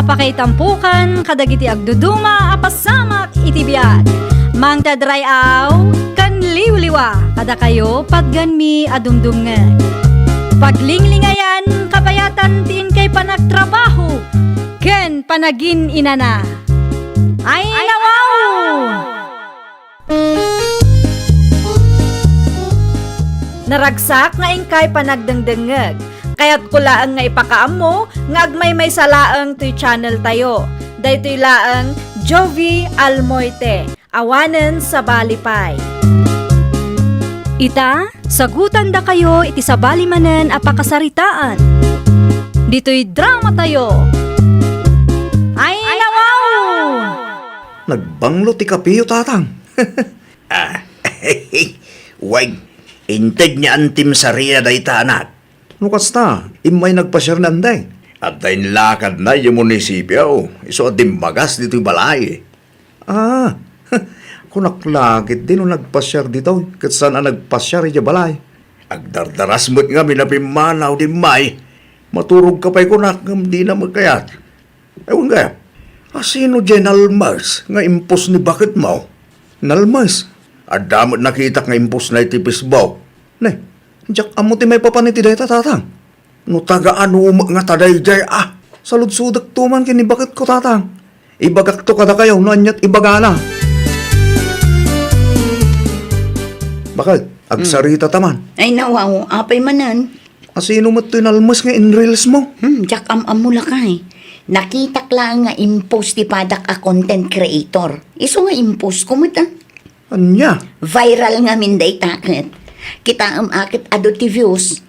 apakaitampukan kadagiti agduduma apasamak iti biag. Mangtadrayaw kan liwliwa kada kayo pagganmi adumdumngeg. Paglinglingayan kabayatan tiin kay panagtrabaho ken panagin inana. Ay nawaw! Naragsak nga ingkay panagdengdengeg. Kaya't kulaang nga ipakaam mo, nga agmay salaang tuy channel tayo. Daytoy laang Jovi Almoite, awanen sa balipay. Ita, sagutan da kayo iti sa balimanen apakasaritaan. Dito'y drama tayo. Ay nawaw! Nagbanglo ti kapiyo, tatang. Wag, intig niya antim sa riya day tanak. Nukas ta, imay nagpasyar na anday. At tayo lakad na yung munisipyo. Iso at dimbagas dito'y balay. Ah, kunaklagit din nung nagpasyar dito. Kat saan ang nagpasyar iya balay. Agdardaras mo't nga minapimanaw di may. Maturog ka pa'y kunak ng di na magkayat. Ewan kaya, sino dyan almas nga impos ni bakit mo? Nalmas. At damot nakita nga impos na itipis mo. Ne, jak amuti may papaniti day tatang. No tagaan mo nga taday jay Saludsudak tuman kini bakit ko tatang. Ibagak to kada kayo, noanyat ibagana. Bakit? Agsarita taman. Ay nawaw, apay manan. Asino mo ito nalmas nga in reels mo? Jak amula ka eh. Nakita lang nga impose ti padak a content creator. Iso nga impose kumita. Anya? Viral nga minday takit. Kita akit ado ti views.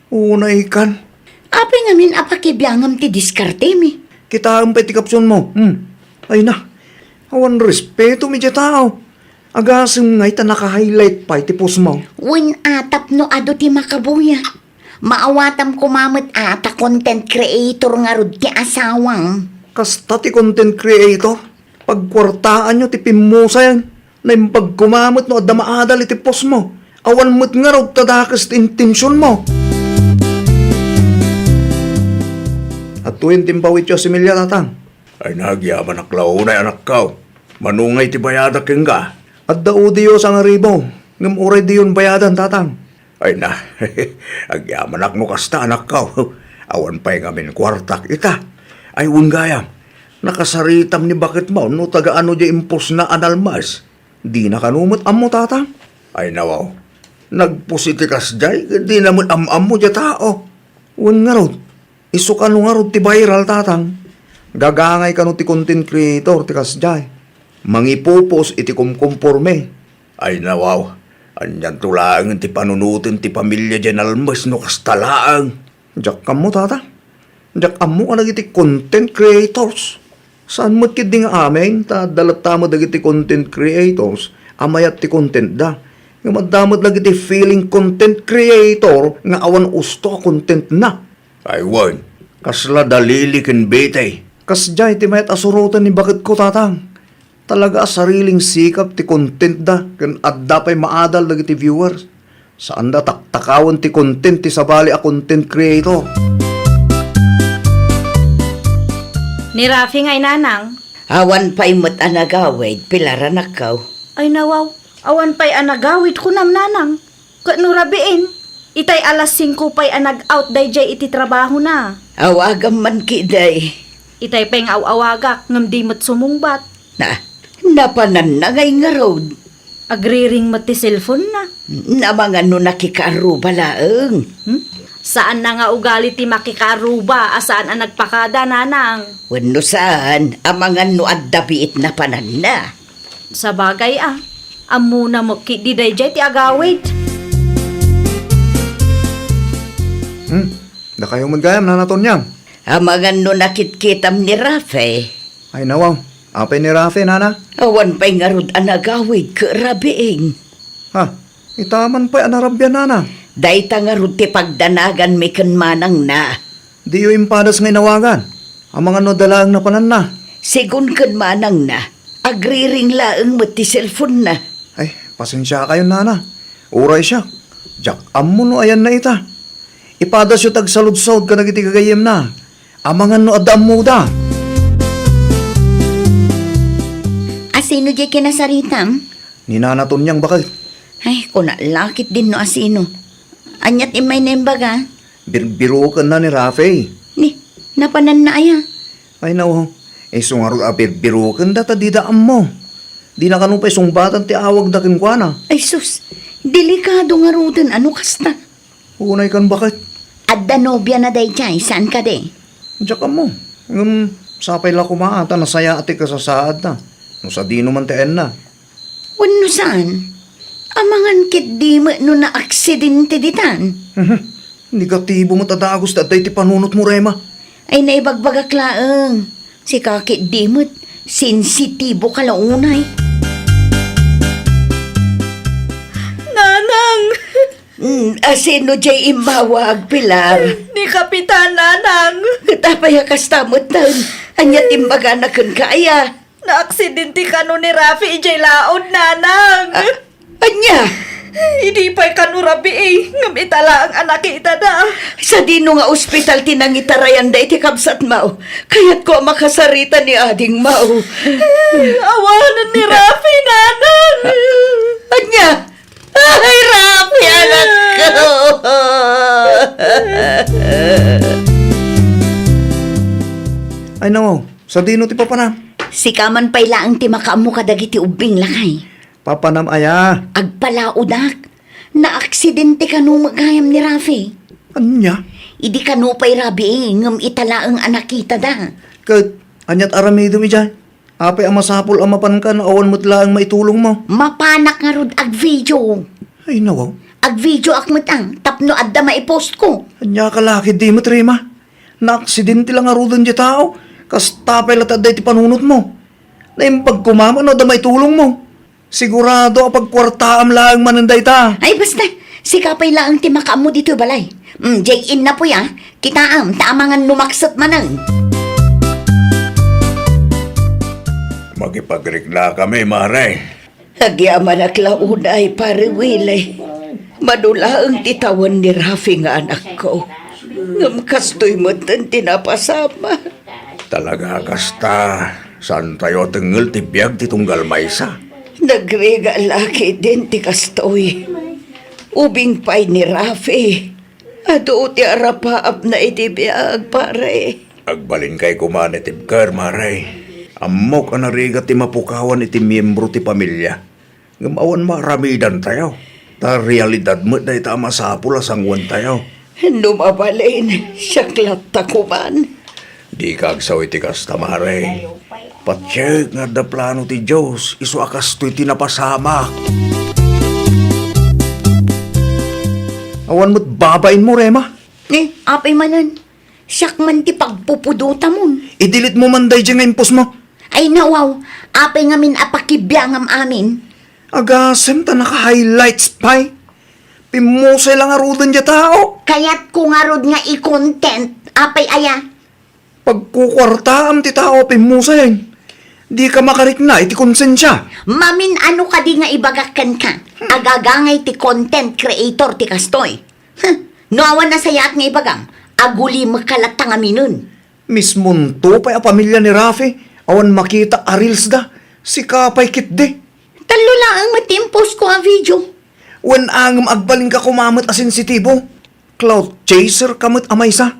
Unay kan. Apay nga min apakibiyangam ti diskarte mi. Kita ang pati kapsyon mo. Ay na. Awan respeto mi dya tao. Agasem nga ita naka-highlight pa iti post mo. Win atap no ado ti makabuya. Maawatam kumamit ata content creator nga rod ti asawang. Kasta ti content creator. Pagkwartaan nyo ti pimusa yan. Na yung pagkumamot no adda maadal iti post mo. Awan mo't nga raw tadakas ti intensyon mo. At tuwin timpawit yo si Milya tatang. Ay nagyaman aklaw na anak ka. Manungay ti bayadak keng ka. At daudi yo sa nga ribo. Ngam uray di yun bayadan tatang. Ay na, agyaman ak mo kasta anak ka. Awan pa'y ngamin kwartak ita. Ay unggayam, nakasaritam ni bakit mo no tagaano di impos na analmas. Di na kanumot amo tatang. Ay nawaw, nagpositikas jay, di naman am mo dya tao. Un nga raw, iso ka nga raw ti viral tatang. Gagangay ka no ti content creator ti kasjay. Mangipupos iti kumkumporme. Ay nawaw, anyan tulaang ti panunutin ti pamilya dyan almas no kastalaang. Jak ka mo tatang. Jak amo ka nagiti content creators. Saan mo't kid nga aming ta dalata mo dagiti content creators amayat ti content da. Nga madamot lagi ti feeling content creator nga awan usto content na. Ay wan, kasla dalili ken betay. Kasjay ti mayat asurutan ni bakit ko tatang. Talaga sariling sikap ti content da ken adda pay maadal dagiti viewers. Saan da taktakawan ti content ti sabali a content creator. Ni Rafi nga'y nanang. Awan pa'y mo't anagawid, pilaran akaw. Ay nawaw, awan pa'y anagawit ko nam nanang. Kanurabiin, itay alas 5 pa'y anag-out day jay iti trabaho na. Awagam man kiday. Itay pa'y awagak ngam di mo't sumungbat. Napanan na ngay nga road. Agriring mo't ti cellphone na. Namangan no nakikaru balaeng. Saan na nga ugali ti makikaruba asaan ang nagpakada nanang? Wano saan, amangan no addabiit na panan na. Sa bagay amo na mo di day jay ti agawit. Da kayo magayam na naton niyam. Amangan no nakitkitam ni Rafe. Ay nawaw, apay ni Rafi nana. Awan pa'y nga rod anagawid ka rabiing. Ha, itaman pa'y anarabyan nana. Dayta nga rod ti pagdanagan may kanmanang na. Di yo impadas ngay nawagan. Ang mga no dalaang napanan na. Sigun kanmanang na, agriring laeng mo ti cellphone na. Ay, pasensya kayo nana. Uray siya. Jak amo no ayan na ita. Ipadas yo tagsaludsod ka nagiti kagayem na. Amangan no adam mo da. Asino di kinasaritam? Ninanaton niyang bakit? Ay, kuna lakit din no asino. Anyat imay na yung baga. Biro ka na ni Rafi. Ni, napanan na aya. Ay naw, sungarod biro ka data di daan mo. Di na kanong pa sumbatan ti awag dakin kwa na. Ay sus, delikado nga rudan. Ano kasta? Unay kan bakit? Adda nobya na day jay. Saan ka de? Diyan ka mo. Sapay la kumaata, nasaya ati ka sa saad na. No sa di naman tiin na. Wano saan? Amangan kit di mo no na aksidente ditan. Negatibo mo tadagos datay ti panunot mo, Rema. Ay naibagbagak laeng. Si kakit di mo't sensitibo ka launay. Nanang! Asino jay imbawag, Pilar? Ni Kapitan Nanang! Katapaya kastamot taon. Anya timbaga na kun kaya. Naaksidente ka no ni Rafi ijay laod, Nanang! Anya? Hindi pa'y kanurabi ngam itala ang anak ita da. Sa dino nga ospital tinangitarayan da iti kabsat mao. Kaya't ko makasarita ni ading mao. Awanan ni Rafi, Nanang! Anya? Ay, Rafi, anak ko! Ay naw, sa dino ti papana. Si kaman pa'y laang ti makaamu kadagiti ubing lakay. Papanam aya. Agpalaudak. Na-aksidente ka no magayam ni Rafi. Anya? Idi ka no pa'y rabi ngam itala ang anak kita da. Kat, anyat aramido mi dyan. Apay ang masapol ang mapan ka na awan mo't lang maitulong mo. Mapanak nga rod ag video. Ay naw, Ag video akmat ang tapno adda maipost ko. anya ka laki di mo, Rema. Na-aksidente lang arudan di tao. Kas tapay latad day ti panunot mo. Na yung pagkumama no da maitulong mo. Sigurado kapag kwartaam lang mananday ta. Ay basta, si kapay laang ti makaamu dito balay. Jay-in na po ya, kitaam, taamangan lumaksat manang. Magipagregla kami, Maray. Agyaman at launay, pare Wilay. Madula ang titawan ni Rafi nga anak ko. Ngam kastoy mo tan tinapasama. Talaga kasta, saan tayo tengel ti biyag ti tunggal maysa? Nagrega laki din ti kastoy. Ubing pay ni Rafi. Ato ti arapaap na itibiyag, pare. Agbalin kay kumanitib kar, Maray. Amok ang narigat ti mapukawan iti miyembro ti pamilya. Ngamawan maramidan tayo. Ta realidad mo na ita masapula sangwan tayo. Numabalin, siyaklat takuman. Di kagsaw iti kasta, Maray. Patsyak nga da plano ti Diyos, iso akas to'y tinapasama. Awan mo't babain mo, Rema. Apay manan. Siyak man ti pagpupuduta mon. Idilit mo manday dyan nga impos mo. Ay nawaw, apay ngamin apakibiyangam amin. Agasem ta naka-highlights pay. Pimusay lang arudan dyan tao. Kaya't kung arod nga i-content, apay aya. Pagkukwartaam ti tao, pimusay. Di ka makarik na, iti konsensya. Mamin ano ka di nga ibagakan ka. Agagangay ti content creator ti kastoy. Noawan na sayat nga ibagam. Aguli makalatang aminun. Mismon to pa'y a pamilya ni Rafi. Awan makita a reels da. Si kapay kitde. Talo lang ang matimpos ko ang video. Wen angam agbaling ka kumamat a sensitibo. Cloud chaser kamot amay sa.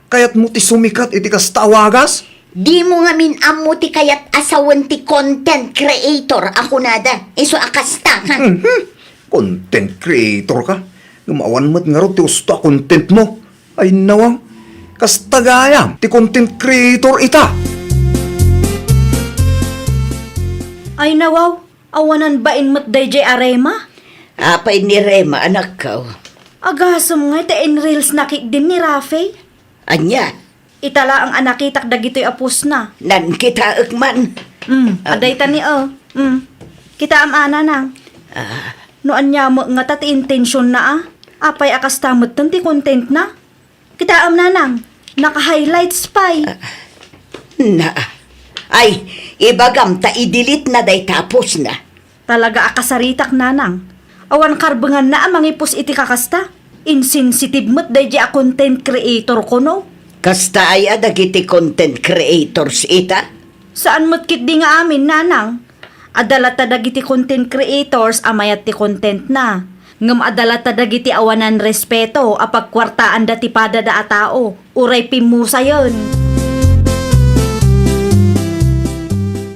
Kaya't mo ti sumikat iti kas tawagas. Di mo nga min amo ti kayat asawan ti content creator ako nada. Iso akasta ha. Content creator ka. Gumawan mo't nga ro ti usto a content mo. Ay nawang. Kas tagayam ti content creator ita. Ay nawaw, awanan ba in mat DJ Arema? Apay ni Rema anak ko. Agasam nga iti in reels nakik din ni Rafi. Anya, Itala ang anakitak dagito'y apos na. nan kita man. Aday tani Kita amana nang. Noan niya mo nga tati intensyon na Apay akas tamot ti content na. Kita am na nang. Naka-highlights pay. Na, ay, ibagam ta i-delete na day tapos na. Talaga akasaritak na nang. Awan karbangan na amang ipos iti kakasta. Insensitive mo't day a content creator ko no. Kasta ay adagiti content creators ita. Saan mo't kit di nga amin nanang? Adala ta dagiti content creators amayat ti content na. Ngem adala ta dagiti awanan respeto apag kwartaan dati pada da a tao. Uray pimusa yon.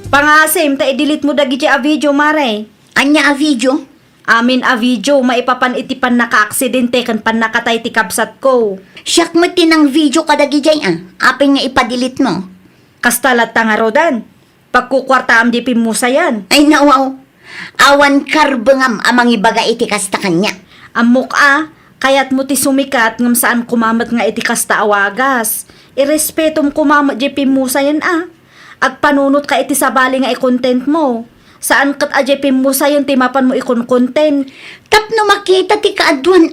Pangasim ta i-delete mo dagiti a video mare. Anya a video? Amin a video maipapan iti pan naka-aksidente kan pan nakatay ti kapsat ko. Siyak mo tinang video kadagi jay Apin nga ipadelete mo. Kastalat ta nga rodan. Pagkukwarta am di pimusa yan. Ay nawaw. Awan karbengam amang ibaga iti kasta kanya. Amok kayat mo ti sumikat ngam saan kumamat nga iti kasta awagas. Irespetom kumamat di pimusa yan Agpanunot ka iti sabali nga i-content mo. Saan kat ajay pimusa yun timapan mo ikon-content. Tapno makita ti kaadwan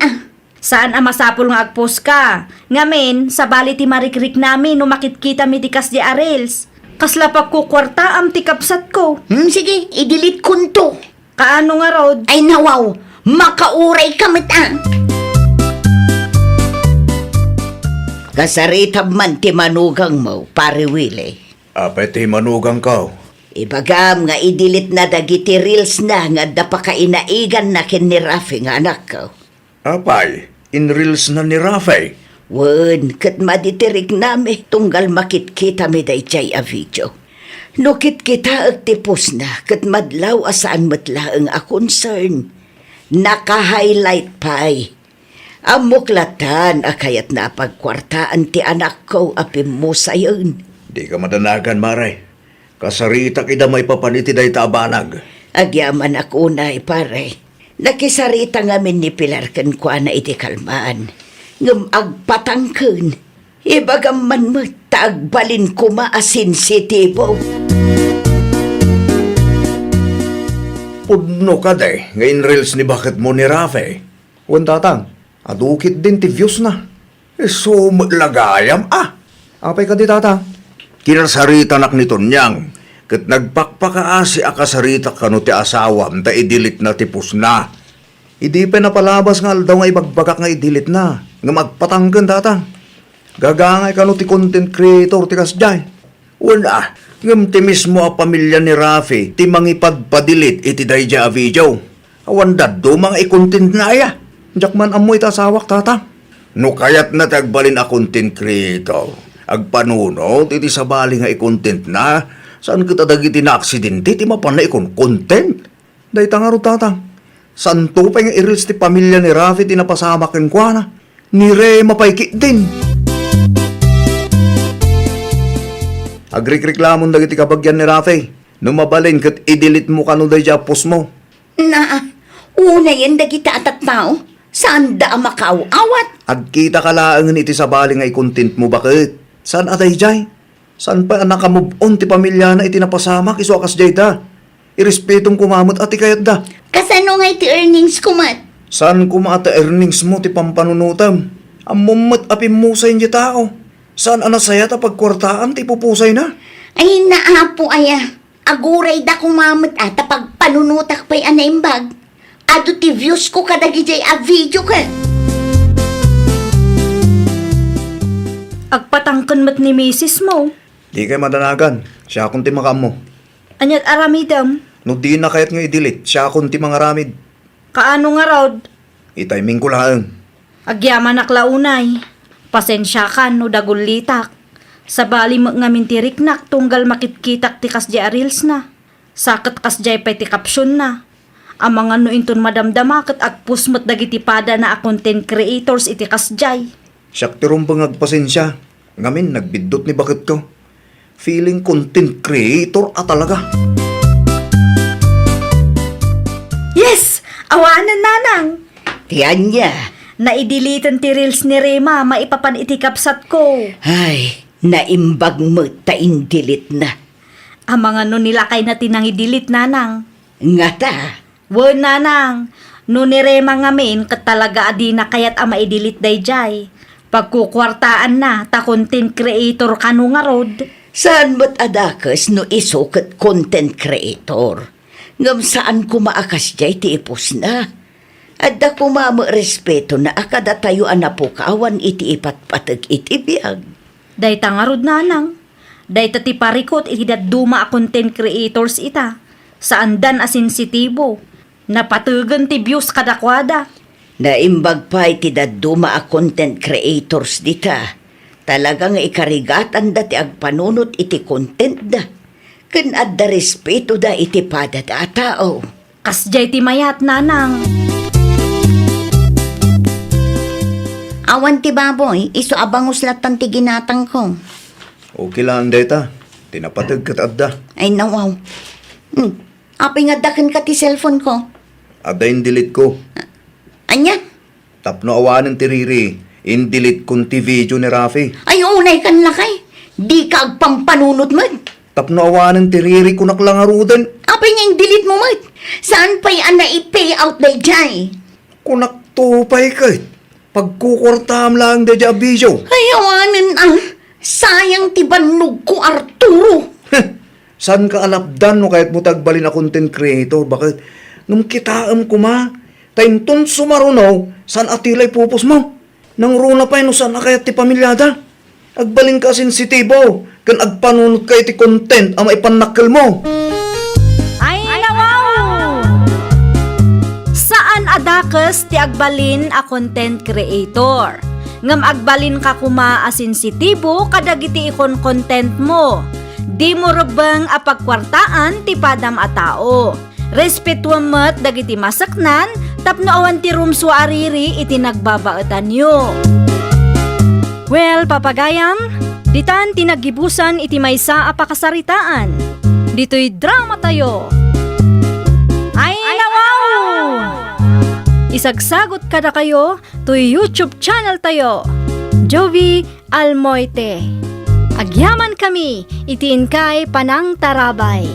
Saan masapol nga agpost ka. Ngamin, sabali ti marikrik namin no makitkita mi ti kas di arels. Kasla pagkukwarta am ti kapsat ko. Sige, i-delete kunto. Kaano nga rod? Ay nawaw, makauray kamit Kasaritab man ti manugang mo, pare Willie. Apet manugang ka. Ibagam nga idilit na dagiti reels na nga dapa ka inaigan na kin ni Rafi nga anak ko. Apay, in reels na ni Rafe. Wen, kat maditirig nami tunggal makit-kita mi dayjay a video. Nukit kita ag tipos na kat madlaw asaan matla ang a concern. Naka-highlight pa'y. Amuklatan akayat na pagkwartaan ti anak ko apim mo sayon. Di ka madanagan, Maray. Kasarita kida may papaniti day tabanag. Agyaman ako na pare. Nakisarita ngamin ni Pilar kan kwa na iti kalmaan. Ngam agpatangken. Ibagam man mo tagbalin ko maasensitibo. Pudno ka day, ngayon reels ni bakit mo ni Rafe. Wan tatang, adukit din ti views na. So, lagayam Apay ka di tatang. Kinasarita nak nito niyang. Kat nagpakpakaasi akasarita kano ti asawam ta idilit na tipos na. Idi pa napalabas nga aldaw nga ibagbagak nga idilit na. Nga magpatanggan tatang. Gagangay ka no ti content creator ti kasjay. Wala, ngam ti mismo a pamilya ni Rafi ti mangipagpadilit iti dayja a video. Awan daddo mga i-content na ya. Jakman amoy ta asawak tatang. No kayat na tagbalin a content creator. Agpanunod iti sabali nga i-content na. Saan kita dagiti na aksidente ti mapan na ikon content. Day tangaro tatang. Santo pa nga i-reels ti pamilya ni Rafi ti napasama ken kwa na. Ni Re mapaikit din. Agrik-reklamon dagiti kabagyan ni Rafi. Numabalin kat i-delete mo kano day post mo. Una yan dagita atat tao. Saan da makawawat? Agkita ka laangan iti sabali nga i-content mo bakit? Saan atay jay? Saan pa nakamove on ti pamilya na iti napasamak iso akas jay da? Irespetong kumamot ati kayat da. Kasano nga iti earnings ko mat? Saan kumata earnings mo ti pampanunutam? Amumot apim musay niya tao. Saan anasaya ta pagkwartaan ti pupusay na? Ay naapo Aguray da kumamot tapag panunutak pa'y anaimbag. Ado ti views ko kadagi jay a video ka. Agpatangkan mat ni misis mo. Di kay madanagan. Siya akong ti makam mo. Anyat aramidam. No di na kayat nga i-delete. Siya akong ti mga ramid. Kaano nga rod? I-timing ko lang. Agyaman naklaunay. Pasensya ka no dagulitak. Sabali mo nga mintirik nak tunggal makitkitak ti kasjay reels na. Sakit kasjay pa'y ti kapsyon na. Ang mga no inton madamdama kat agpusmat dagiti pada na a content creators iti kasjay. Siyak ti rumpang agpasensya. Ngamin nagbidot ni bakit ko. Feeling content creator talaga. Yes! Awanan nanang! Tiyan niya. Naidilitan ti reels ni Rema maipapan iti kapsat ko. Ay, naimbag mo ta indilit na. Ang mga no nilakay na tinang idilit nanang. Nga ta. Wo nanang, no ni Rema ngamin kat talaga adi na kayat ama idilit dayjay. Pagkukwartaan na ta content creator kanu nga rod. Saan mo't adakas no iso kat content creator? Ngam saan kumaakas jay ti ipos na? Adda kumamo respeto na akada tayo anapukawan iti ipatpatag iti biyag. Day ta nga rod nanang. Day ta ti parikot iti duma a content creators ita. Saan dan sensitibo. Napatugan ti views kadakwada. Naimbag pa iti daduma a content creators dita. Talagang ikarigatan da ti agpanunot iti content da. Ken adda respeto da iti pada da tao. Kasjay ti mayat nanang. Awan ti baboy, iso abangos latan ti ginatang ko. Okay lang, data. Tinapatag ka adda. Ay nawaw. Apay nga dakan ka ti cellphone ko. Adda yung delete ko. Anya? Tapno awanan ti Riri. In-delete kong ti video ni Rafi. Ay unay kan lakay. Di ka agpampanunot mo. Tapno awanan ti Riri ko naklangarudan. Apay nga yung delete mo mo. Saan pa'y ana i-pay out day jay? Kunak tupay ka. Pagkukurtam lang da dya video. Ay awanan sayang ti bannog ko Arturo. San ka alapdan no kahit mo tagbalin na content creator? Bakit? Nung kitaam ko ma, time ton sumarunaw, san atilay pupos mo? Nang runa pa no san kayat ti pamilyada? Agbalin ka sensitibo, kan agpanunod ka iti content ang maipanakil mo. Ay, nawaw! Saan adakas ti agbalin a content creator? Ngam agbalin ka kuma a sensitibo kadagiti ikon content mo. Di mo rubang a pagkwartaan ti padam a tao. Respetuam met dagiti masaknan tapno awan ti rumso ariri iti nagbabaetan nyo. Well, papagayam, ditan tinagibusan iti maysa a pakasaritaan. Dito'y drama tayo. Ay, nawaw! Isagsagot kada kayo to YouTube channel tayo. Jovi Almoite. Agyaman kami, itiin kay Panang Tarabay.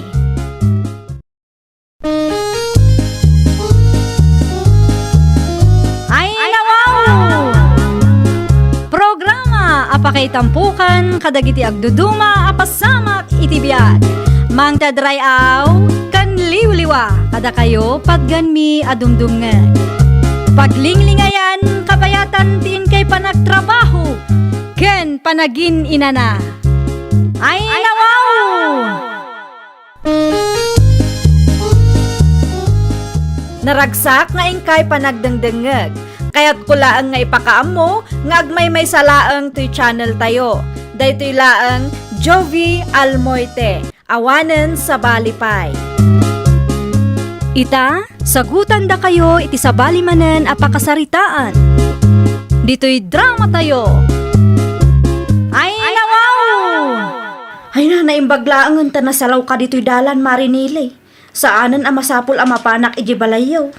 Ay, nawaw! Programa apakay tampukan kadagiti agduduma apasamak iti biag. Mang tadrayaw kan liwliwa kada kayo pagganmi adumdumngan. Paglinglingayan kabayatan tiin kay panagtrabaho ken panagin inana. Ay, nawaw! Naragsak nga ingkay panagdengdengeg. Kaya't kulaang nga ipakaam mo nga agmay may salaang to'y channel tayo. Daytoy laang Jovi Almoite. Awanen sa Balipay. Ita, sagutan da kayo iti sa balimanen a pakasaritaan. Dito'y drama tayo. Ay, nawaw! Ay na, naimbaglaangan ta na salaw ka dito'y dalan marinili. Saanan ang masapul ang mapanak iji balayaw.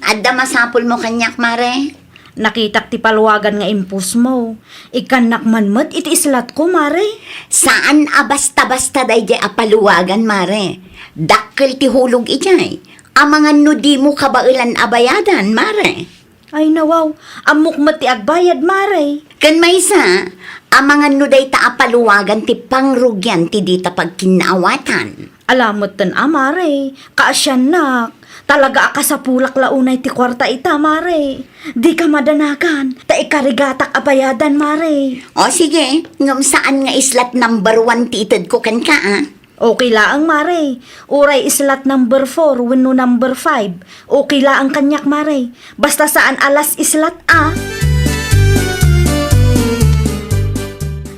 Adda masapul mo kanyak mare. Nakitak ti paluwagan nga impus mo. Ikanak man met iti islat ko, mare. Saan basta-basta day jay apaluwagan mare. Dakkel ti hulog ijay. Amangan no di mo kabailan abayadan mare. Ay nawaw, amok met ti agbayad, mare. Kan maysa, amangan no day ta apaluwagan ti pangrugyan ti dita pagkinaawatan. Alamot tan amare, kaasyan nak. Talaga akasapulak launay ti kwarta ita, mare. Di ka madanagan, ta ikarigatak abayadan, mare. O sige, ngam saan nga islat number 1 ti ited ko kan ka Okay laang, mare. Uray islat number 4, wenno number 5. Okay laang kanyak, mare. Basta saan alas islat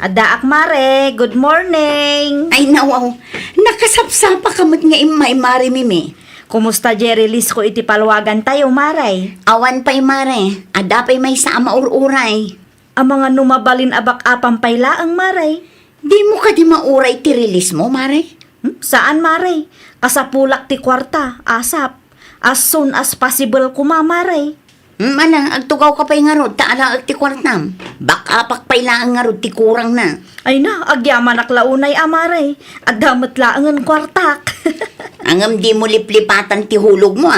Adaak, mare. Good morning. Ay nawaw, nakasapsapa kamot nga imay mare mimi. Kumusta, Jerry Liz ko iti palwagan tayo, mare? Awan pa'y mare, ada pa'y may sa maururay. Ang mga numabalin abak apang paylaang, mare. Di mo ka di mauray ti release mo, mare? Saan, mare? Kasapulak ti kwarta, asap. As soon as possible kuma, mare. Agtugaw ka pa'y nga rod, taala ti kwartam. Bakapak pa'y laang nga rod, ti kurang na. Ay na, agyaman aklaunay, mare. Adamat laangan kwartak. Angam di mo liplipatan ti hulog mo,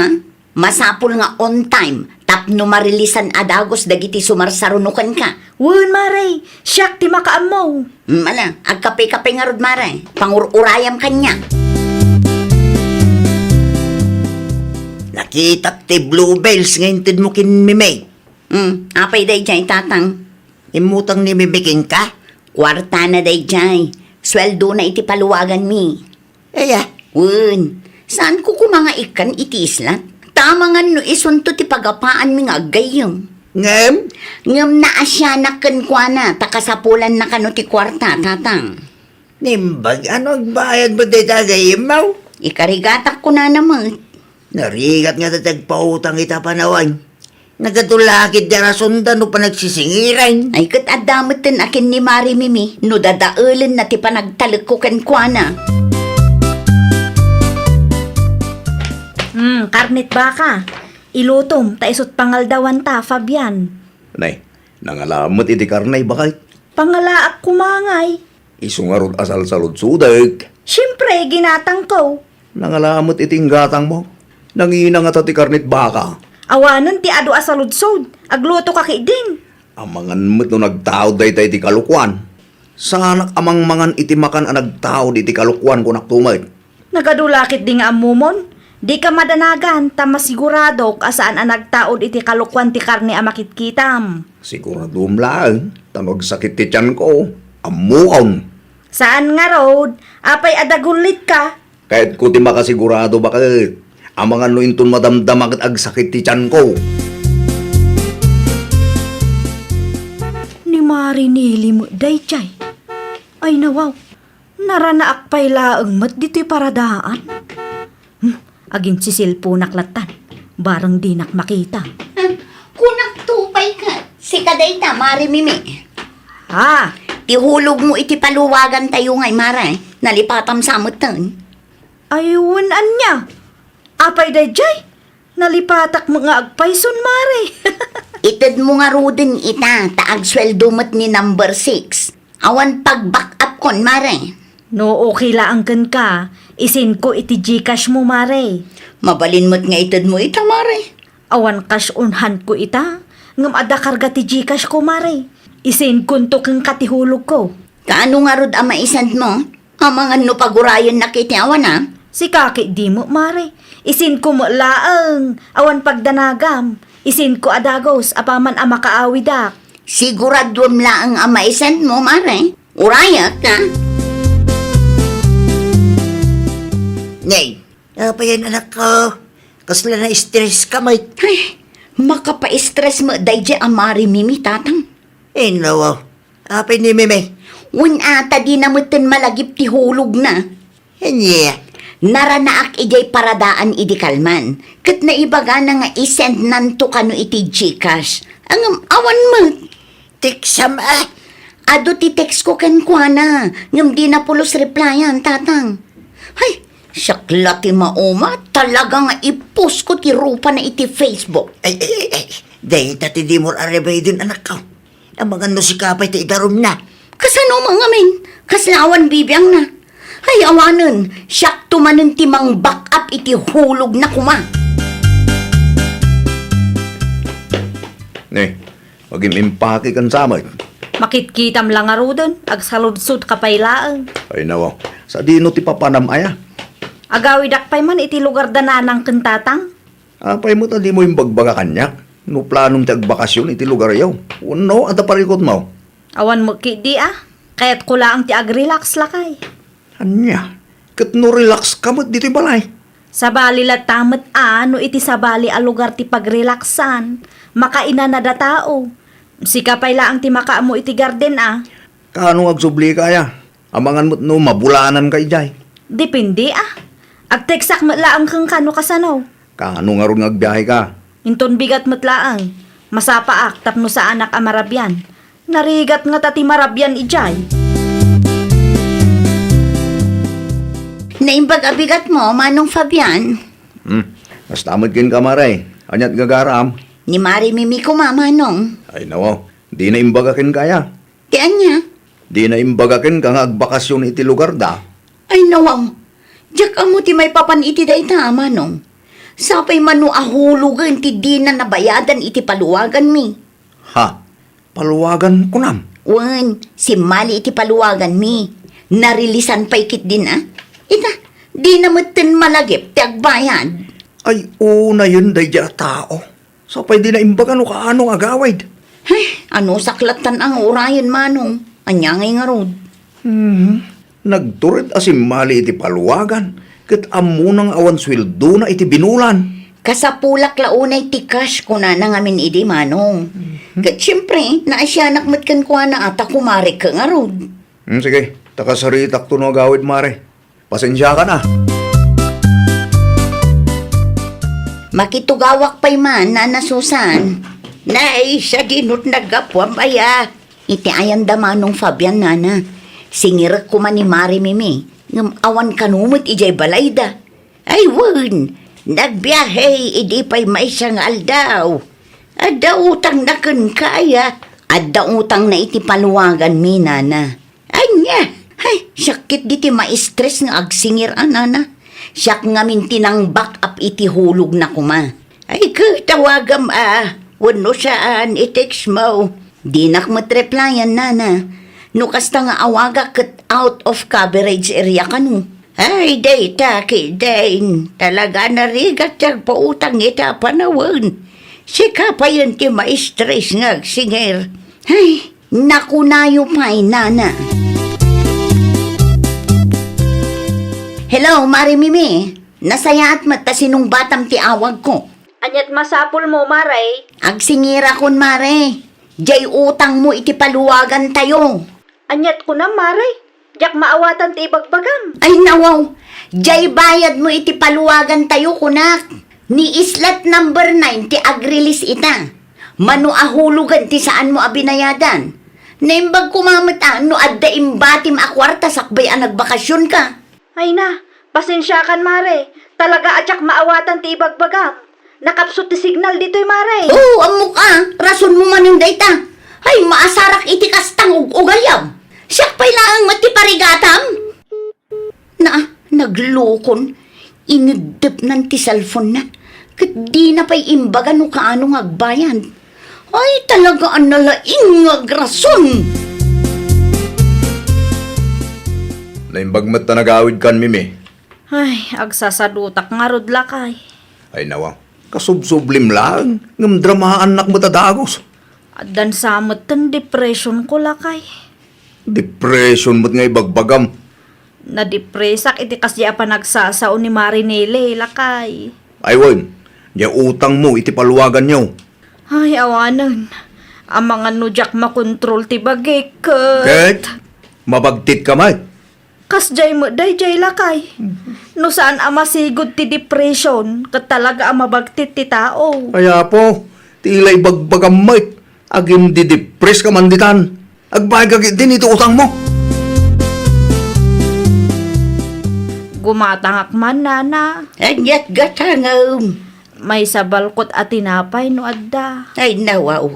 Masapul nga on time, tapno marilisan adagos dagiti sumarsarunukan ka. Wun, mare. Siyak ti makaam mo. Agkape-kape nga rod, mare. Pangururayam kanya. Nakita ti bluebells ngayon tid mo kin mimay. Apay day jay tatang. Imutang ni mimiking ka? Kwarta na day jay. Sweldo na iti paluwagan mi. Aya, Wun, Saan ko mga ikan iti islat? Tama nga no isunto ti pagapaan mi nga gayong. Ngem? Ngam na asyanak kwa na, takasapulan na kano ti kwarta, tatang. Nimbag, ano ang bayad mo di tagay mo? Ikarigatak ko na naman. Narigat nga tatagpautang ita panawan. Nagatulakit dara sundan no pa nagsisingiran. Ay kat adamutin akin ni Mari Mimi, no dadaulan na ti panagtalag ko kwa na. Karnit baka. Ilutom, taisot pangaldawan ta, Fabian. Nay, nangalamot iti karnay bakay. Pangalaak kumangay. Isungarod asal salud sudag. Siyempre, ginatang ko. Nangalamot iting gatang mo. Nangina nga ti karnit baka. Awanan ti ado asaludsod. Agluto ka kay din. Amangan mo't no nagtaod day ti kalukwan. Sanak amang mangan iti makan ang nagtaod iti kalukwan ko naktumay. Nagadulakit di nga amumon. Di ka madanagan, tama sigurado kasaan ang nagtaod iti kalukwan ti karne a makitkitam. Siguradum lang. Tanog sakit ti tiyan ko. Amuon. Saan nga road? Apay adagulit ka. Kahit ko ti makasigurado bakit. Amangan no inton madamdam ag sakit ti tiyan ko. Ni Marinili mo, daychay. Ay nawaw, naranaak pa'y laang mat dito'y paradaan. Aging si Silpo naklatan, barang di nak makita. Kunak tupay ka, si kadayta, Mari Mimi. Ha? Ihulog mo iti paluwagan tayo ngay, Mara. Nalipatam sa mutan. Ayunan niya. Apay daychay, nalipatak mga agpayson, Mare. Itad mo nga rudin ita, taag sweldo mo't ni number 6. Awan pag-back up kon, Mare. No, okay laang kan ka. Isin ko iti Gcash mo, Mare. Mabalin mo't nga itad mo ita, Mare. Awan cash unhan ko ita. Ngam ada karga ti Gcash ko, Mare. Isin kunto kang katihulog ko. Kaano nga rod ang maisand mo? Ang mga no pagurayon na kiti awan, ha? Si kaki di mo, Mare. Isin ko mo laang. Awan pagdanagam. Isin ko adagos, apaman ang makaawidak. Siguradwam laang ang maisand mo, Mare. Urayak, ha? Nay, apa yan anak ko? Kasla na stress ka, mate. Ay, makapa-stress mo dahil ang Mari Mimi, tatang. Eh, no. Apa ni Meme? Wen ata di namutin malagip ti hulog na. Anya. Naranaak ijay paradaan idi kalman. Kat na ibaga na nga isend nanto kano iti Gcash. Ang awan mo. Tiksam ah. Ado ti text ko ken kwa na. Ngam di na pulos replyan, tatang. Ay, sakla ti mauma. Talaga nga ipost ko ti rupa na iti Facebook. Ay. Dahil tati di mo arebay din anak ko. Ang mga no si kapay ti idarom na. Kasano mga men? Kaslawan bibiyang na. Ay, awanan. Siyak tumanon ti mang back up iti hulog na kuma. Ne, maging impake kan samay. Makitkitam lang nga rodan. Agsaludsod ka pa'y laang. Ay nawa, sa dino ti papanam aya. Agawidak pa'y man iti lugar dananang kentatang. Apay mo ta di mo yung bagbaga kanyak. No planong ti agbakasyon iti lugar yaw. Uno, ada parikot mo. Awan mo di ah. Kaya't ko laang ti agrelax lakay. Anya, kat no relax ka mo dito balay. Sa bali latamet no iti sa bali a lugar ti pagrelaksan. Makaina na da tao. Sika pa'y laang ti makaamo iti garden Kano agsubli kaya? Amangan mo't no mabulanan kay jay. Depende Agteksak mo laang kang kano kasanaw. Kano nga ron ngagbiyahe ka? Inton bigat mo't laang. Masapaak tapno sa anak a marabyan. Narigat nga tati marabyan ijay. Naimbag abigat mo, Manong Fabian. Mas tamad kin kamaray. Anyat gagaram. Ni Mari Mimi ko, Manong. Ay nawa, di na imbagakin kaya. Tiyan niya. Di na imbagakin kang agbakasyon iti lugar da. Ay, nawaw. Diyak amo ti may papan iti dayta, Manong. Sapay manu ahulugan ti di na nabayadan iti paluwagan mi. Ha? Paluwagan ko nam. Wan, si Mali iti paluwagan mi. Narilisan pa ikit din Ita, di na matin malagip ti agbayad. Ay, una yun day dya tao. Sapay di na imbagan o kaanong agawid. Ay, ano saklatan ang urayan, Manong? Anyangay nga rod. Nagturid asim mali iti paluwagan. Kat amo nang awan sweldo na iti binulan. Kasapulak launay tikas ko na ngamin idi manong. Kat siyempre, naasyanak matkan ko na ata kumari ka nga rod. Sige, takasaritak to no gawid mare. Pasensya ka na. Makitugawak pa'y man na nasusan. Nay, sa dinot nagapwam aya. Iti ayan damanong Fabian nana. Singirak ko man ni Mari Mimi. Ngam awan kanumot ijay balayda. Ay wun, nagbiyahe idi pa'y may sangal daw. Adda utang na kun kaya. Adda utang na iti paluwagan mi nana. Anya, ay sakit diti ma-stress nga agsingir anana. Siyak nga min tinang back up iti hulog na kuma. Ay tawagam wano saan i-text mo. Di nakmatreplyan nana. No kasta nga awaga kat out of coverage area ka no. Ay data kidain. Talaga narigat tiyag pautang ita panawon. Sika pa yun ti ma-stress nga singer. Ay, nakunayo pa'y nana. Hello, Mari Mimi. Nasaya at mata sinong batam ti awag ko. Anyat masapul mo, Maray. Agsingira kon Mare. Jay utang mo iti paluwagan tayo. Anyat ko na, Maray. Diyak maawatan ti ibagbagam. Ay nawaw. Jay bayad mo iti paluwagan tayo kunak. Ni islat number 9 ti agrilis ita. Mano ahulugan ti saan mo abinayadan. Naimbag kumamit no adda imbatim akwarta sakbay ang nagbakasyon ka. Ay na, pasensya kan, Mare. Talaga atyak maawatan ti ibagbagam. Nakapsot ti signal dito'y, Mare. Oo, amok rason mo man yung data. Ay, maasarak iti kastang ug-ugayam. Siyak pa'y laang matiparigatam. Naglukon. Inidip ng ti cellphone na. Kat di na pa'y imbaga no kaano agbayan. Ay, talaga ang nalaing rason. Naimbagmat na nagawid kan, Mimi. Ay, agsasadutak nga rod lakay. Ay nawa, kasubsublim lang. Ngam dramaan nak matadagos. Adan samot tan depression ko lakay. Depression mo't nga ibagbagam. Na-depresak iti kasya pa nagsasao ni Marinele lakay. Ay wan, niya utang mo iti paluwagan niyo. Ay, awanan. Ang mga nudyak makontrol ti bagay Ket, mabagtit ka may. Kasjay mo day jay lakay. No saan ang masigod ti depression, kat talaga ang mabagtit ti tao. Kaya po, tilay bagbagam may. Agim di depress ka manditan. Agbayag din ito utang mo. Gumatangak man, nana. Anyat gatangam. May sabalkot at tinapay no adda. Ay nawaw.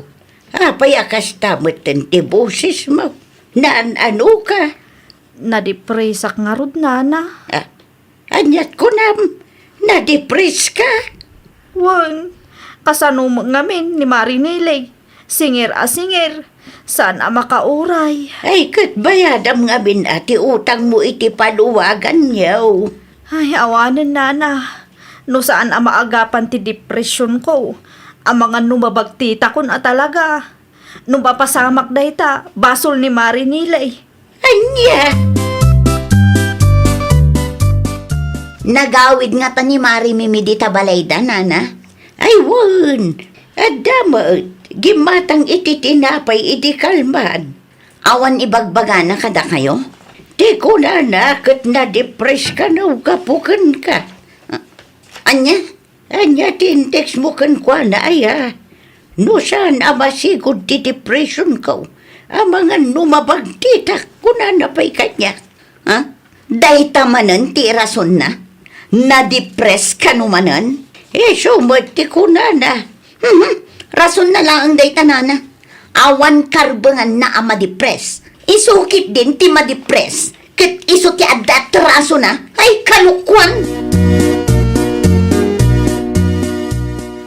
Apay akas tamot ti boses mo. Naan ano ka? Na-depresak nga rod, nana. Anyat ko nam. Na-depress ka. Wan, kasano mo ngamin ni Marinele. Singer a singer. Saan ang makauray? Ay, kat bayadam nga binati utang mo iti paluwagan niyaw. Ay, awanan, nana. No saan ang maagapan ti depression ko. Ang mga numabagtita ko na talaga. Nung papasamak dayta, basol ni Marinile. Anya! Nagawid nga ta ni Mari Mimi di tabalayda, nana. Ay, wun. Adamot. Gimatang iti tinapay iti kalman. Awan ibagbaga na kada kayo? Di ko na kat na-depress ka na ugapukan ka. Anya tintext mo kan kwa na aya. No saan amasigod ti depression ko. Ang mga numabagtita ko na napay kanya. Dahita manan ti rason na. Na-depress ka numanan. Sumati ko na na. Rason na lang ang dayta nana. Awan karbangan na ang madepres. Isukit din ti madepres. Kat iso ti adat raso na. Ay kalukwan.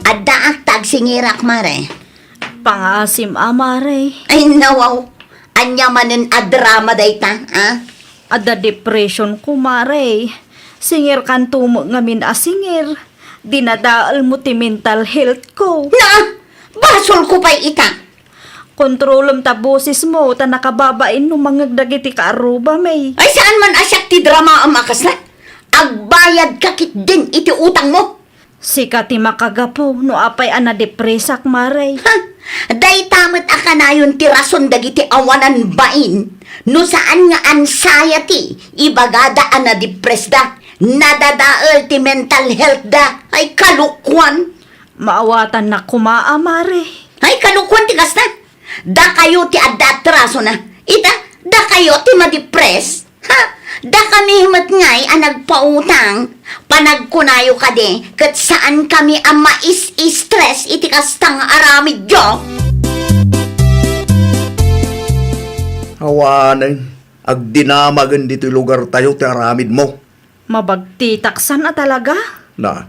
Adda ak tagsingirak mare. Pangasim amare. Ay nawaw. Anya manen adrama dayta. Ada depression ko, mare. Singer kanto mo ngamin a singer. Dinadaal mo ti mental health ko. Na! Basol ko pa'y ita. Kontrolom ta boses mo, ta nakababain no mga dagiti kaaruba may. Ay saan man asyak ti drama ang makasla? agbayad ka kit din iti utang mo. Sika ti makagapo, no apay depresak maray. Ha? Day tamat akanayon ti rason dagiti awanan bain. No saan nga anxiety, ibagada depressed da. Nadadaal ti mental health da. Ay kalukwan. Maawatan na kumaa, mare. Ay kalukwan ti kasta. Da kayo ti adatraso na. Ita, da kayo ti madepres. Ha? Da kami himat ngay nagpautang. Panagkunayo ka de, kat saan kami ang mais-stress iti kastang aramid jo. Awanay, agdinamagan dito lugar tayo ti aramid mo. Mabagtitaksan na talaga. Na,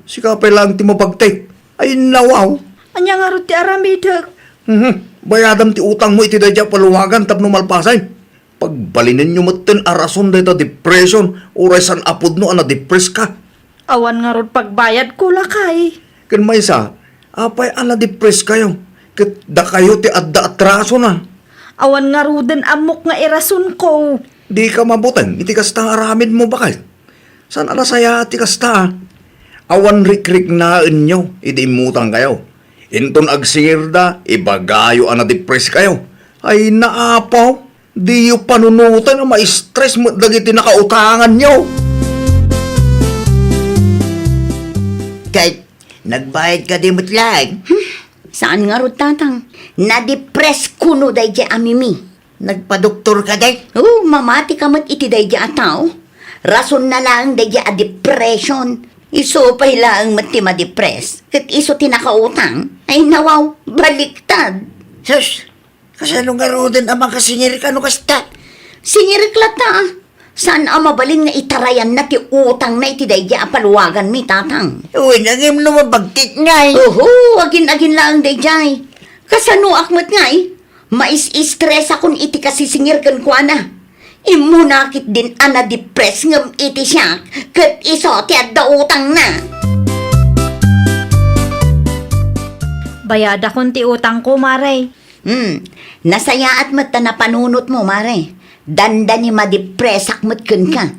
sikapay lang ti mapagtik. Ay nawaw. Anya nga ro ti aramidag. Bayadam ti utang mo iti dadya paluwagan tapno malpasay. Pagbalinin nyo matin arason dito depression oray san apod no depress ka. Awan nga ro pagbayad ko lakay. Kan may sa, apay depress kayo. Kat da kayo ti adda atraso na. Awan nga ro din amok nga irason ko. Di ka mabutan, iti kasta aramid mo bakal. San saya ti kasta? Awan rik-rik na inyo, iti imutang kayo. Inton agsingir da, ibagayo depress kayo. Ay naapaw, di yung panunutan na ma-stress mo dagiti nakautangan nyo. Kahit nagbayad ka di matlag. Saan nga ro tatang? Na-depress kuno day di amimi. Nagpadoktor ka day. Oh, mamati ka mat iti day di ataw. Rason na lang day di depression. Iso pa hilaang mat ti ma-depress. Kat iso tinakautang. Ay nawaw, baliktad. Sus, kasano nga ro din amang kasingir ka no kasta? Siniriklata. Saan ang mabalin nga itarayan na ti utang na iti day di apaluwagan mi tatang. Uy, nangim no mabagtit nga eh. Oho, agin-agin lang day di. Kasano akmat nga eh. Mais-stress akong iti kasisingir kan kwa na. Imunakit din depress ngam iti siya. Kat iso ti adda utang na. Bayada kon ti utang ko, maray. Nasaya at mat na panunot mo, mare. Danda ni madepresak mat kun ka.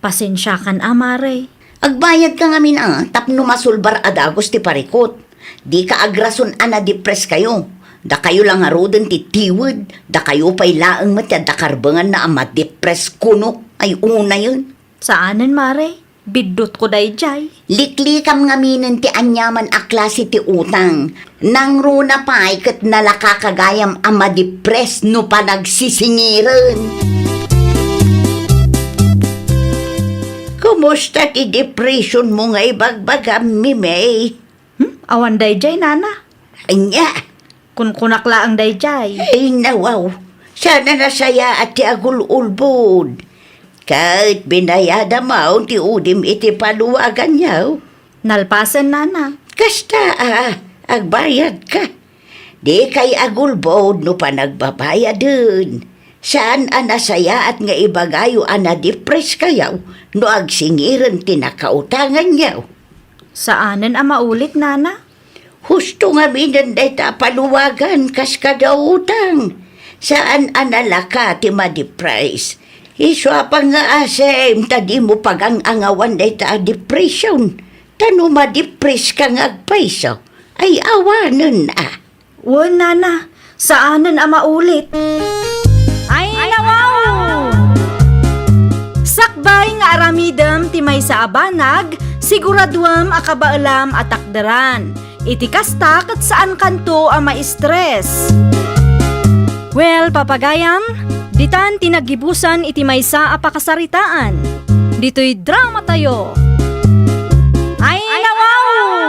Pasensya kan, maray. Agbayad ka ngamin tapno masulbar adagos ti parikot. Di ka agrason depress kayo. Da kayo lang aroden ti tiwid. Da kayo pa'y laang mat da karbangan na depress kuno. Ay una yun. Saanen, maray? Bidot ko day jay. Liklikam ngamin ti anyaman a klase ti utang. Nang runa pa'y kat nalakakagayam depress no pa nagsisingiran. Kumusta ti depression mo nga ibagbagam, Mimay? Awan day jay, nana. Anya, Kun kunakla ang day jay. ay nawaw. Sana nasaya at ti agul-ulbod. Kahit binayada mo ti udim iti paluwagan niyaw. Nalpasan, nana. Kasta agbayad ka. Di kay agulbod no pa nagbabayad dun. Saan nasaya at nga ibagayo depress kayaw no agsingiran tinakautangan niyaw. Saanen ang maulit, nana? Husto nga minanday ta paluwagan kas kadautang. Saan analaka ti ma-depress? Iswa pa nga asem, tadi mo pagang-angawan day ta depression. Tano ma-depress ka nga agpaiso. Ay awanan Uy, nana. Saanen ang maulit? Ay, nawaw! Sakbay nga aramidem ti may sa abanag, siguraduam akabaalam at takderan. Iti kasta kat saan kanto ang ma-stress. Well, papagayam, ditan tinagibusan iti maysa a pakasaritaan. Dito'y drama tayo. Ay, nawaw!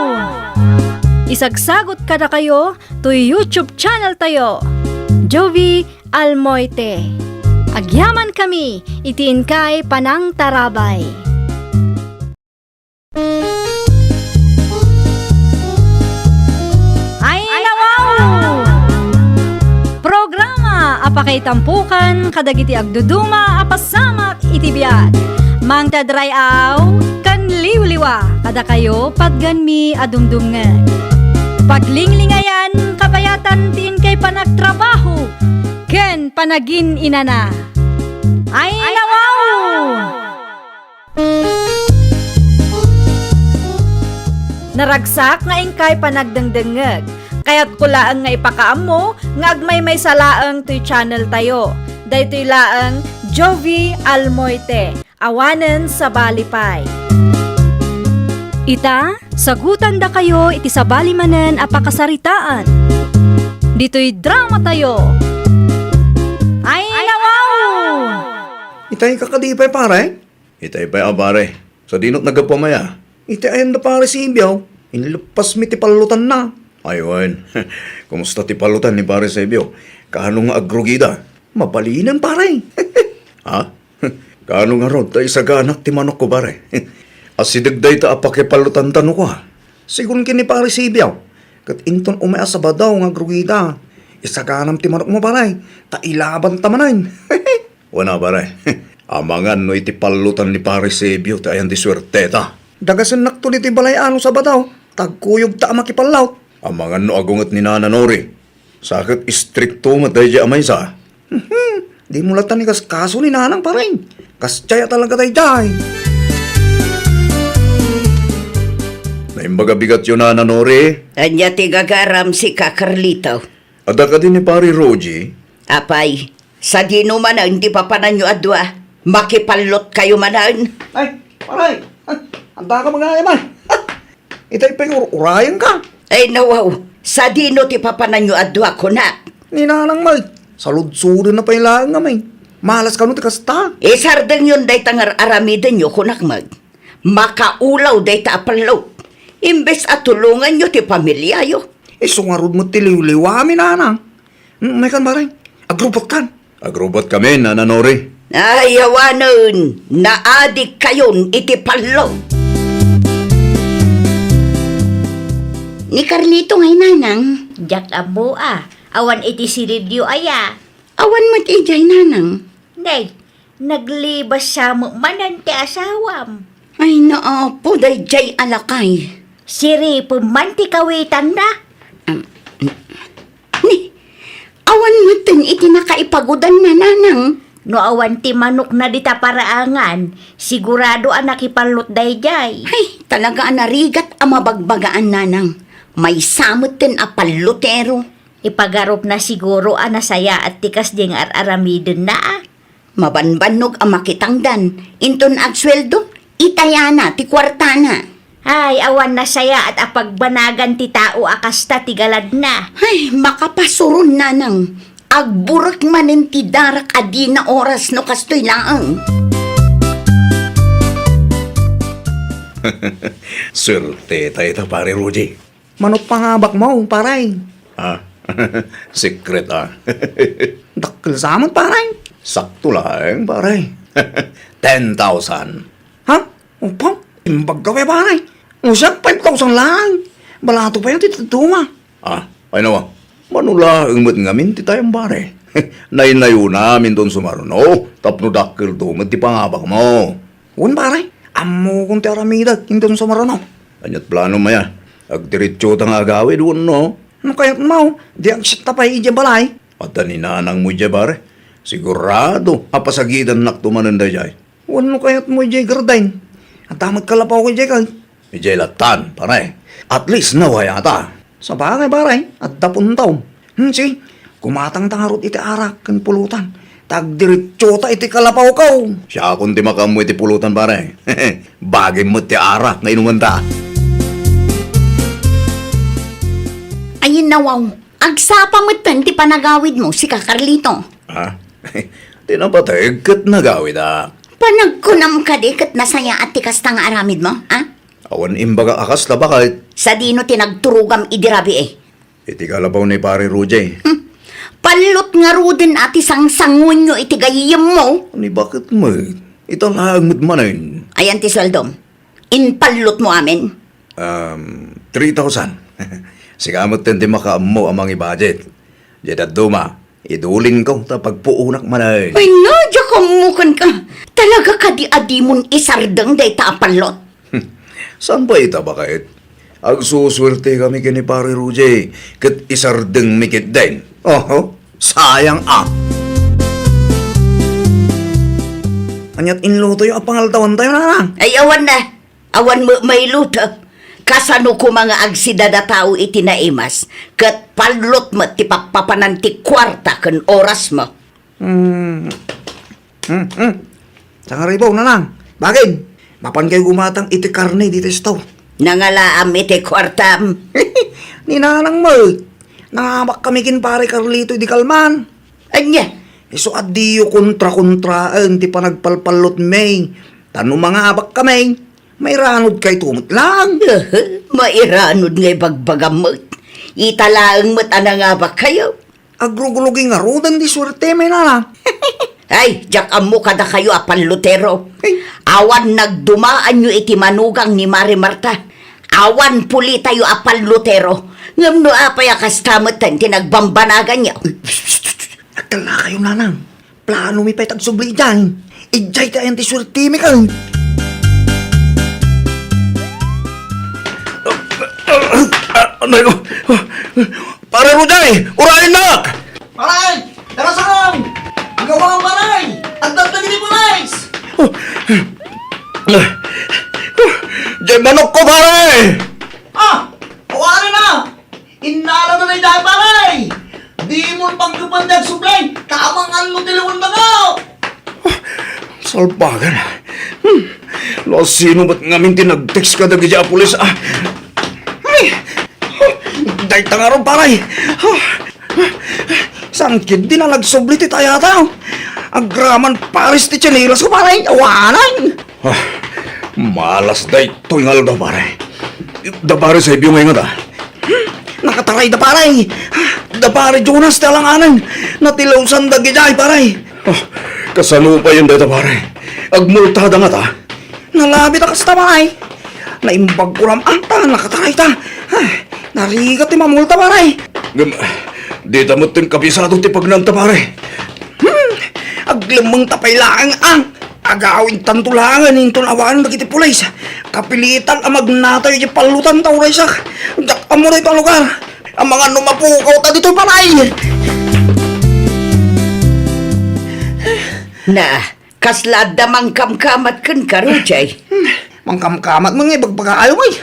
Isagsagot kada kayo to YouTube channel tayo. Jovi Almoite. Agyaman kami, itiin kay Panang Tarabay. Ay, nawaw! Programa apakay tampukan kadagiti agduduma apasamak itibiyat. Mang tadrayaw kan liwliwa kada kayo pagganmi adumdumngan. Paglinglingayan kabayatan tin kay panagtrabaho ken panagin inana. Ay, nawaw! Naragsak nga ingkay panagdengdengeg. Kaya't kulaan nga ipakaammo nga agmay may salaang to'y channel tayo. Daytoy laang Jovi Almoite. Awanen sa Balipay. Ita, sagutan da kayo iti sabali manen a pakasaritaan. Dito'y drama tayo. Ay, nawaw! Itay kakadipay pare. Itay pa pare. Sa dinot nagapamaya. Itay ayan na pare si Ibiyaw. Inilupas mi ti palutan na. Ayun. Kumusta ti palutan ni pare Sebio? Kaano nga agrugida? Mabalinan pare. Ha? Kaano nga rod? Tay saganak ti manok ko pare. Asidagday ta apakipalutan tano ko ha. Sigun kini pare si Ibiyaw. Kat inton umeasaba daw nga grugida. Isaganam ti manok mo pare. Ta ilaban tamanan. Wana pare. Amangan no iti palutan ni pare Sebio ta ayan di swerte ta. Dagasan naktulit ti balay ano sa badaw. Tagkuyog ta makipalaw. Amangan no agungat ni Nana Nori. Sakit istrikto matay di amay sa. Di mo latan ni kas kaso ni nanang pare. Kas tsaya talaga tayo jay. Naimbaga bigat yun Nana Nori. Anya ti gagaram si Kakarlito. Ada ka din ni pare Roji. Apay, sa dino manan di pa pananyo adwa. Makipalot kayo manan. Ay, pare. Anda ka mga man. Itay pa yung urayan ka. Ay nawaw, sa dino ti papananyo adwa ko na. Ni nanang may. Salud-sudo na pa yung laang nga may. Malas ka no ti kasta. Sardeng yun day tangar aramiden nyo kunakmag. Makaulaw day ta apalaw. Imbes at tulungan nyo ti pamilya yo. Sungarod mo ti liwliwa mi nanang. May kan pare. Agrupot kan. Agrobot kami Nana Nori. Ay, yawanon, naadik kayon iti palaw. Ni Carlito ngay nanang. Jak abo awan iti siridyo aya. Awan mo ti ijay nanang. Nay, naglibas siya mo manan ti asawam. Ay naapo, day jay alakay. Siri pumanti kawitan na. Ni, awan mo tin iti nakaipagudan na nanang. No awan ti manok na dita paraangan, sigurado nakipalot dayjay. Ay, talaga narigat ang mabagbagaan nanang. May samot tin apalutero. Ipagarop na siguro nasaya at tikas ding aramidin na. Mabanbanog ang makitangdan. Inton agsweldo, itayana ti kwartana. Ay, awan na saya at apagbanagan ti tao akasta ti galad na. Ay, makapasuron nanang. Agburak manin ti darak adi na oras no kastoy laang. Swerte tayo ta pare Roji. Manok pangabak mo, pare. Ha? Secret Dakil sa amin, pare. Sakto lang pare. 10,000. Ha? Upo? Imbag ka pa, pare. Usap, 5,000 lang. Balato pa yung titutuma. Ay nawa. Manula ang ngamin ti tayong pare. Nainayo namin doon sumaruno. Tapno dakil to, ti pangabak mo. Un, pare. Amo kong ti aramidag, hindi mo sumarano. Anyat plano maya. Agdiritso tang agawi doon no. Ano kaya't mo? Di ang sita pa ija balay. At ninanang mo dya pare. Sigurado, apasagidan naktumanan da jay. Ano kaya't mo ija gardain? At magkalapaw ko ija kag. Ijay latan, pare. At least nawaya ta. Sa bagay, pare. At dapuntaw. Si, kumatang tangarot iti arak kan pulutan. Tagdiritso ta iti kalapaw ka. Siya akong di makamu iti pulutan pare. Bagay mo ti arak na inuman ta. Ayun nawaw, agsapa mo ti panagawid mo si Kakarlito. Ha? Tinapatay, kat nagawid Panagkunam ka di kat nasaya at tikas tang aramid mo, Awan imbaga akas na bakit? Sa dino tinagturugam idirabi Iti kalabaw ni pare Roje. Palot nga rudin ati sangsangon nyo iti gayim mo. Ni bakit mo? Itang hangod manin. Ayan ti swaldom. Inpalot mo amin. 3,000. Sigamot din di makaamo amang i-budget. Diyan duma, iduling ko ta pagpuunak manay. Ay nadya kamukan ka. Talaga ka di adimon isardang day ta apalot. Saan ba ita bakit? Agsuswerte kami kini pare Roje. Kat isardeng mikit din. Sayang Anyat inluto yung apangaltawan tayo na lang. Ay awan na. Awan mo may luto. kasano ko mga agsida na tao itinaimas, kat palot mo ti papapananti kwarta kan oras mo. Sa nga ribaw na lang. Bagay, mapan kayo gumatang iti karne dito sa tao. Nangalaam iti kwartam. Ninanang mo, nangamak kami kin pare Carlito di kalman. Anya, Iso adiyo kontra-kontraan ti panagpalpalot may. Tano mga abak kami, may ranod kay tumot lang. mairanod ngay bagbagamot. Italaang mo't nga ba kayo? Agruguluging nga rodan di swerte may nana. Ay, jak amo kada kayo apan Lutero. Ay. Awan nagdumaan nyo iti manugang ni Mari Marta. Awan puli tayo apan Lutero. Ngam no apay akastamutan tinagbambanagan niyo. Nagtala kayo nanang. Plano mi pa'y tagsubli dyan. Ijay tayo ti swerte may ka. Anay ko. Pare Ruday, urahin na! Paray! Darasang! Ang gawang paray! Ang dagdag ni Pulis! Diyan manok ko, pare! Ah! Awarin na! Inala na na dahil paray! Di mo pagkapandag sublay! Kamangan mo tilawon na nga! Salbagan. Lo, sino ba't ngamin tinag-text ka na gaya pulis? Ay! Dahil nga ron, paray! Saan kid di na nagsubli ti tayo tao? Agraman paris ti chanilas ko paray! Awanan! Malas day to yung alda, pare. Da pare sa ibyo ngayon da. Nakataray da paray! Da pare Jonas talanganan! Natilawsan da gijay paray! Kasano pa yun da pare? Agmultada nga ta. Nalabi na kasta paray! Naimbag ko ram anta! Nakataray ta! Narigat ti mamulta paray! Di tamot yung kabisado ti pagnanta, pare. Aglamang tapay lang ang agawin tantulangan yung tunawan bagiti pulis. Kapilitan ang magnatay yung palutan tauray sak. Dak amo na itong lugar. Ang mga numapukaw ta dito paray. Na, kaslada mangkamkamat kan karujay. Mangkamkamat mga ibagpagaayo may.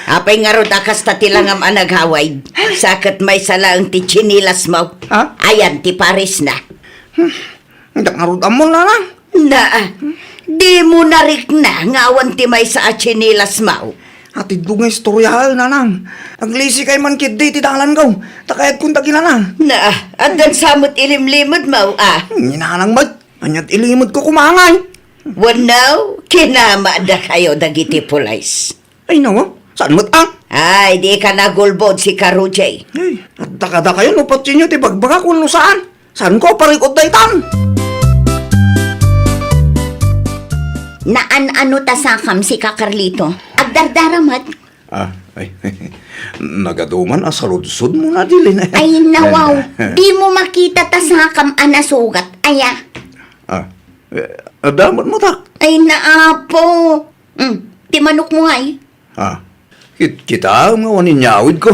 Apay nga ro takas ta tilangam anaghaway. Sakat may salaang ti chinilas mo. Ha? Ayan ti Paris na. Dak ngarud amon na lang. Na, di mo narik na ngawan ti may sa chinilas mo. Atid ko nga istorya na lang. Aglisi kay man kid di ti dalan ko. Takayat kong tagina na. Na, andan samot ilimlimod mo Ninanang mag. Anyat ilimod ko kumangay. Wanaw, kinama da kayo dagiti pulays. Ay nawa. Saan mo't ang? Ay, di ka nagulbod si Karujay. Ay, at takada kayo nupat sinyo ti bagbaga kung no saan. Saan ko parikot daytan? Naan-ano ta sakam si Kakarlito? Agdardaramat? Ay, nagaduman asaludsod mo na dilin. Ay nawaw, di mo makita ta sakam anasugat. Aya, Damat mo tak. ay naapo. Ti manok mo ay. Kita nga wanin nyawid ko.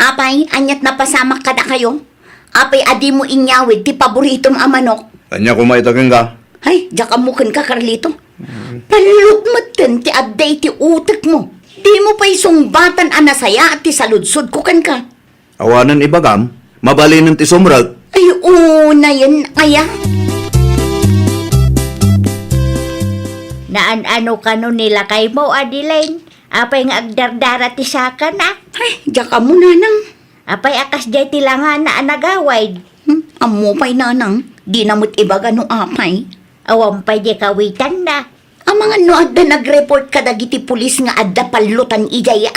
Apay, anyat na pasama ka na kayo. Apay, adi mo inyawid, ti paboritong amanok. Kanya kumaitakin ka. Ay, jakamukin ka, Carlito. Palulot mo ti aday ti utak mo. Di mo pa isungbatan anasaya at ti saludsod ko kan ka. Awanan ibagam, mabalinin ti sumrag. Ay, na yan, aya. Naan-ano ka nun nila kay mo, Adeline? Apay nga agdardara ti saka na. Ay, jaka mo nanang. Apay akas jay tilangan na anagaway. Amo pa'y nanang. Di namot ibaga no apay. Awam pa jay kawitan na. Ang mga no adda nag-report ka dagiti pulis nga adda palutan ijay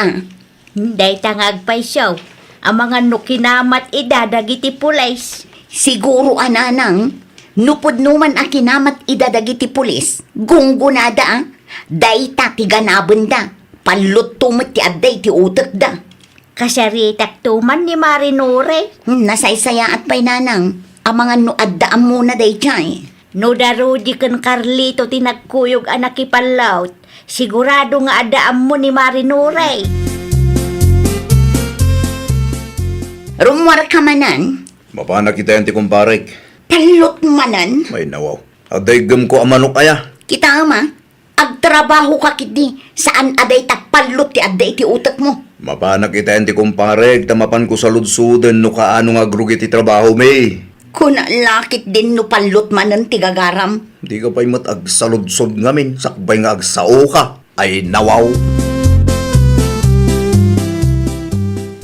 Day tangagpay siyaw. Ang mga nukinamat idadagiti pulays. Siguro ananang, nupod numan a kinamat idadagiti pulis. Gunggunada Day tiganabon da. Palut tumot ti adday ti utak da. Kasaritak tuman ni Marinure. Nasaysaya at pa'y nanang. Ang mga no adda muna day jay. No darudi kan Carlito tinagkuyog anak ipalaut. Sigurado nga adaan mo ni Marinure. Rumwar ka manan. Mapana kita yan ti kumparek. Palut manan. May nawaw. Adaygam ko amanok kaya. Kita ama. Nagtrabaho ka kidi. Saan aday tapalot ti aday ti utak mo? Mapanak kita ti kumpare, tamapan ko sa ludsudan no kaano nga grugi ti trabaho, may. Kuna lakit din no palot manan ti gagaram. Di ka pa'y matagsaludsod ngamin, sakbay nga agsao ka. Ay nawaw.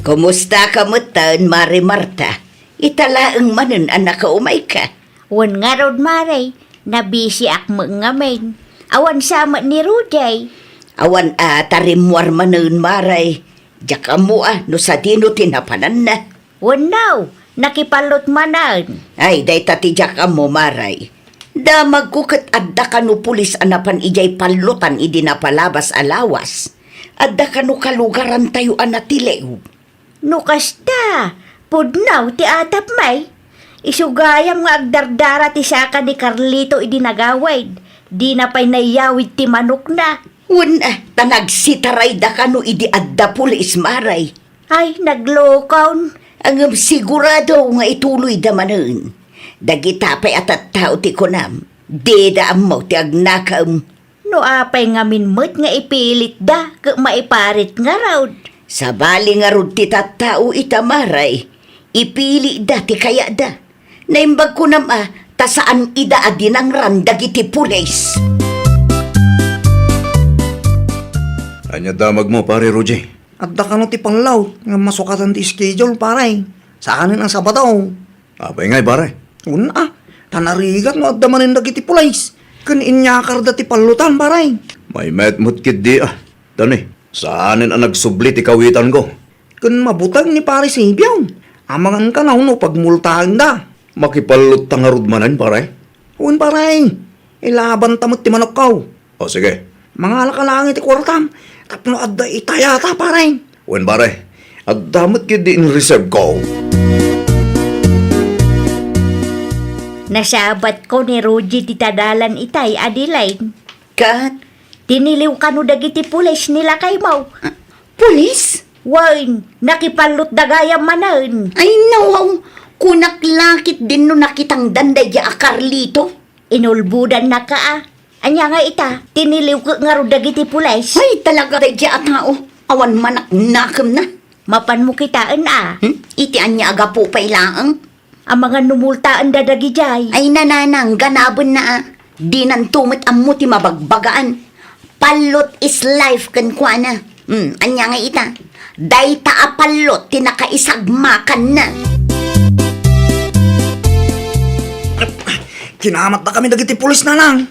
Kumusta ka mo taon, Mari Marta? Italaang manon anak ka umay ka. Wan nga rod Mare, nabisi ak mo ngamin. Awan sama ni Ruday. Awan tarimwar manon, Maray. Diyak mo no sa dino tinapanan na. Wan now, nakipalot manan. Ay, day tati diyak mo, Maray. Damag ko kat adda ka no pulis anapan ijay palutan idi na palabas alawas. Adda ka no kalugaran tayo anatilew. No kasta, pudnaw ti atap may. Isugayam nga agdardara ti saka ni Carlito idi nagawid. Di na pa'y nayawid ti manok na. Tanagsitaray da ka no idi adda pulis, Maray. Ay, naglokaw. Ang sigurado nga ituloy da manon. Dagita pa'y atat tao ti kunam. Di da mo ti agnakam. No apay nga minmut nga ipilit da, ka maiparit nga raud. Sa bali nga rod ti tattao itamaray, ipili da ti kaya da. Naimbag ko ta saan ida adin ang randag iti pulis. Anya damag mo, pare Roger. Adda ka no ti panglaw, nga masukatan ti schedule, paray. Sa kanin ang Sabado. Apay ngay, pare. Una, tanarigat no adda manin dagiti pulis. Kan inyakar da ti palutan, paray. May metmut kid di Dani, saanin ang nagsubli ti kawitan ko? Kan mabutag ni pare Sibiyaw. Amangan ka na no pagmultahan da. Makipalot tangarod manan, pare. Un paray, ilaban tamot ti manok kaw. O sige, Mga alakalangit ti kwartam. Tapno adda itayata, paray. wen pare, at damot kid di in reserve ko. Nasabat ko ni Rudy ti tadalan itay, Adeline. Kat, Tiniliw ka no dagiti pulis nila kay Mau. pulis? Wain, nakipalot dagayam manan. Ay nawaw, kunaklakit din no nakitang danday ya Carlito. Inulbudan na ka Anya nga ita, tiniliw ko nga ro dagiti pulis. Ay talaga day ya tao, awan manak nakam na. Mapan mo kitaan Iti anya aga po pailaang. Ang mga numultaan dadagi jay. Ay nananang, ganabon na Di nan tumit ang muti mabagbagaan. Palot is life kan kwa na. Anya nga ita. Day taa palot, tinakaisagmakan na. Kinamat na kami dagiti pulis, nanang.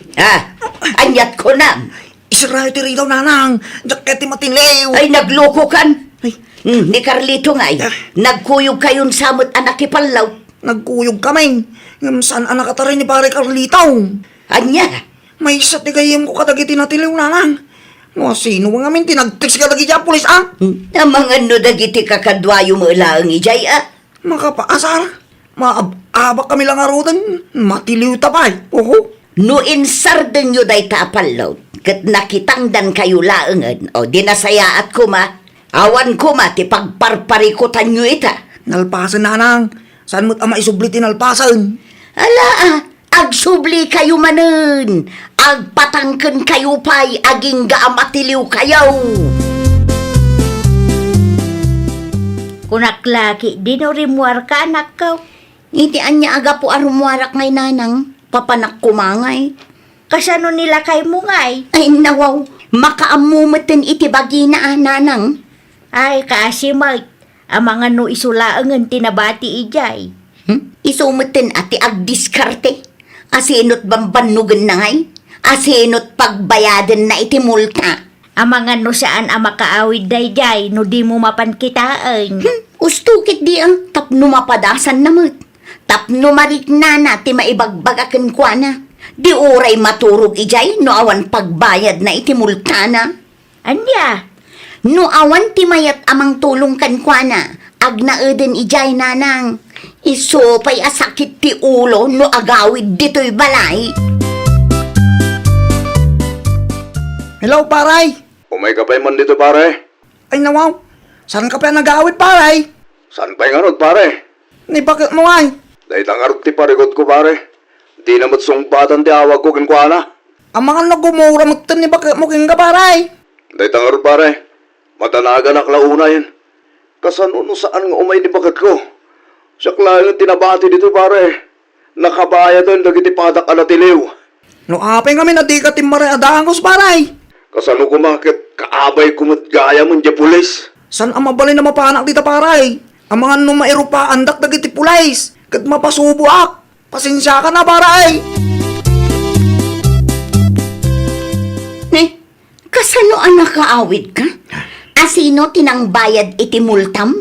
Anyat ko na. Israel ti ritaw, nanang. Jacket ti matilew. Ay, nagloko kan. Ni Carlito nga nagkuyog kayon samot anak ipalaw. Nagkuyog kami. Ngam saan anak katarin ni pare Carlitaw. Anya, May isa ti kayem ko kadagiti natiliw, nanang. Nga sino mga min tinagtix kadagiti ang pulis, ang mga no dagiti kakadwayo mo ilaang ijay Makapaasar. Maabak kami lang arutan. Matiliw tapay. Oho. No insarden nyo day tapalaw. Kat nakitangdan kayo laangan. O dinasayaat ko awan ko ti pagparparikutan nyo ita. Nalpasan, nanang. Saan mo't ama isubli tinalpasan? Ala agsubli kayo manen. Agpatangken kayo pa'y aging gaamatiliw kayaw. Kunaklaki, di no rimuar ka anak ko. Iti anya aga po arumwarak ngay nanang. Papanak kumangay. Kasano nila kay mo ngay? Ay nawaw, makaamumutin iti bagina nanang. Ay, kasi Mike, ang mga no isulaangan tinabati ijay. Isumutin ati agdiskarte. Asinot bambanugan na ngay. Asinot pagbayadan na iti multa. Ang mga no saan ang makaawid dayjay no di mo mapankitaan. Ustukit di tapno mapadasan namut. Tapno marikna ti maibagbagakan kwa na. Di oray maturog ijay no awan pagbayad na iti multa na. Anya, No awan ti mayat amang tulong kan kwa na. Agnaeden ijay nanang. Iso pa'y asakit ti ulo no agawid dito'y balay. Hello, paray. Umay ka pa'y man dito, pare. Ay, nawaw. Saan ka pa nag-awit, paray? Saan pa'y ngarod, pare? Ni bakit mo, ay? Dahil tangarod ti parigot ko, pare. Di na matsumbatan ti awag ko kinkwana. Ang mga nagumura magtan ni bakit mo king kaparay. Day tangar pare, matanagan ak launa yan. Kasano no saan nga umay ni bakit ko? Siya klayo tinabati dito pare. Nakabaya doon dagiti padak alatiliw. No apay kami na di ka timare adangos paray. Kasano kumakit kaabay kumot gaya mo dya pulis. San ang mabalin na mapanak dita paray? Ang mga numero pa andak dagiti pulays. Kat mapasubo ak. Pasensya ka na paray. Kasano ang nakaawid ka? Asino tinangbayad iti multam?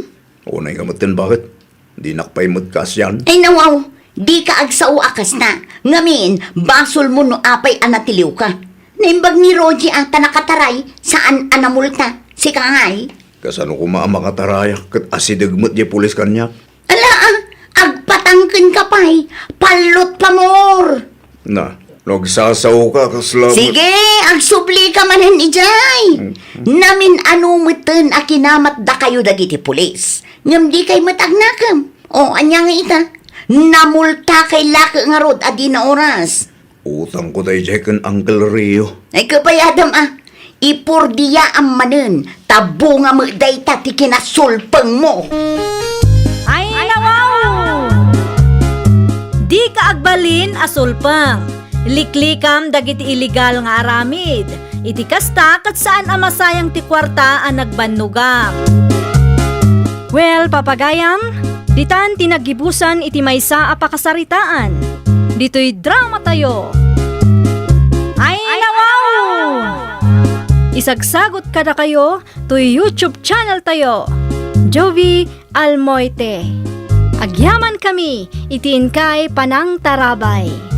Unay kamutin bakit? Di nakpaimot ka asyan. Ay nawaw, di ka agsao akas na. Ngamin, basol mo no apay anatiliw ka. Naimbag ni Rogie ata nakataray, saan anamulta? Si Kangay? Kasano kumama katarayak kat asidagmot di pulis kanyak. Ala, agpatangkin ka pa'y, palot pa more. Na, nagsasaw ka kaslamot. Sige, agsubli ka manan ijay. Namin anumutin a kinamat da kayo dagiti pulis. Ngam di kay matagnakam. O, anya nga ita. Namulta kay laki nga rod adi na oras. Utang ko tayo dyan kan Uncle Rio. Ay kapayadam ipurdiya ang manen. Tabo nga magday tati kinasulpang mo. Ay nawaw! Di ka agbalin asulpang. Liklikam dagiti illegal nga aramid. Iti kasta kat saan amasayang ti kwarta ang nagbannugam. Well, papagayam, ditan tinagibusan iti maysa a pakasaritaan. Dito'y drama tayo. Ay nawaw! Isagsagot kada kayo to YouTube channel tayo. Jovi Almoite. Agyaman kami, itiin kay Panang Tarabay.